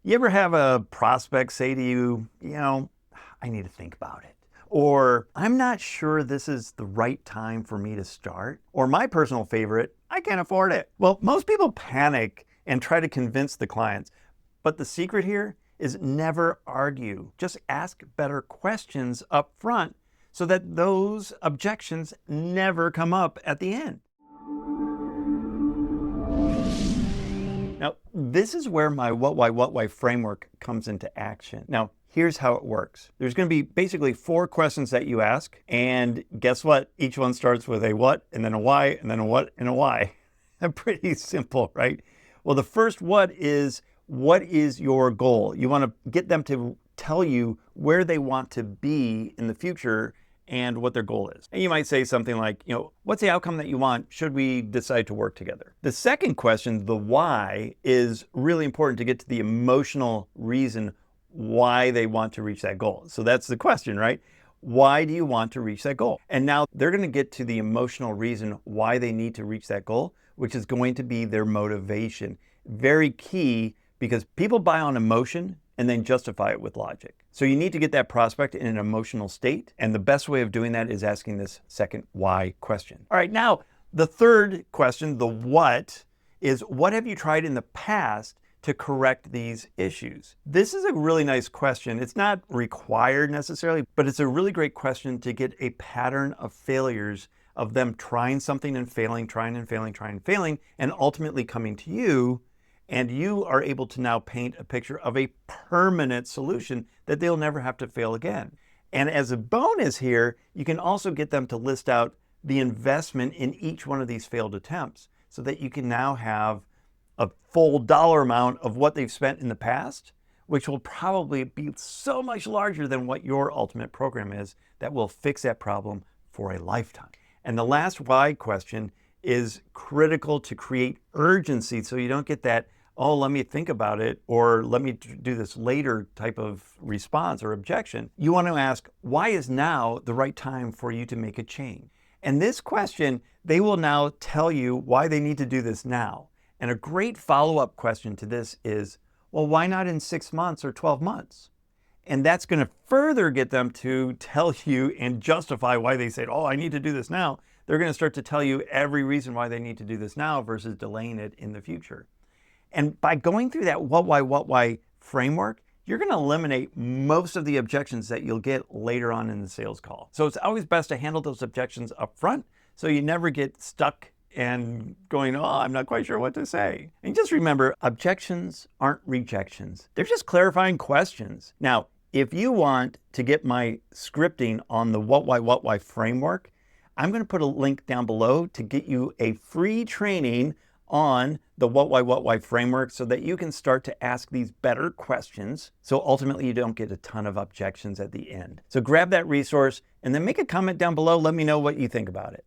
You ever have a prospect say to you, I need to think about it. Or I'm not sure this is the right time for me to start. Or my personal favorite, I can't afford it. Well, most people panic and try to convince the clients. But the secret here is never argue. Just ask better questions up front so that those objections never come up at the end. Now, this is where my what, why framework comes into action. Now, here's how it works. There's going to be basically 4 questions that you ask. And guess what? Each one starts with a what, and then a why, and then a what, and a why. Pretty simple, right? Well, the first what is your goal? You want to get them to tell you where they want to be in the future and what their goal is. And you might say something like, what's the outcome that you want should we decide to work together? The second question, the why, is really important to get to the emotional reason why they want to reach that goal. So that's the question, right? Why do you want to reach that goal? And now they're going to get to the emotional reason why they need to reach that goal, which is going to be their motivation. Very key, because people buy on emotion and then justify it with logic. So you need to get that prospect in an emotional state. And the best way of doing that is asking this second why question. All right, now the third question, the what, is what have you tried in the past to correct these issues? This is a really nice question. It's not required necessarily, but it's a really great question to get a pattern of failures of them trying something and failing, trying and failing, and ultimately coming to you. And you are able to now paint a picture of a permanent solution that they'll never have to fail again. And as a bonus here, you can also get them to list out the investment in each one of these failed attempts so that you can now have a full dollar amount of what they've spent in the past, which will probably be so much larger than what your ultimate program is that will fix that problem for a lifetime. And the last why question is critical to create urgency so you don't get that, oh, let me think about it, or let me do this later type of response or objection. You want to ask, why is now the right time for you to make a change? And this question, they will now tell you why they need to do this now. And a great follow-up question to this is, well, why not in 6 months or 12 months? And that's going to further get them to tell you and justify why they said, oh, I need to do this now. They're going to start to tell you every reason why they need to do this now versus delaying it in the future. And by going through that what, why framework, you're going to eliminate most of the objections that you'll get later on in the sales call. So it's always best to handle those objections up front so you never get stuck and going, oh, I'm not quite sure what to say. And just remember, objections aren't rejections. They're just clarifying questions. Now, if you want to get my scripting on the what, why framework, I'm going to put a link down below to get you a free training on the what, why framework so that you can start to ask these better questions so ultimately you don't get a ton of objections at the end. So grab that resource and then make a comment down below. Let me know what you think about it.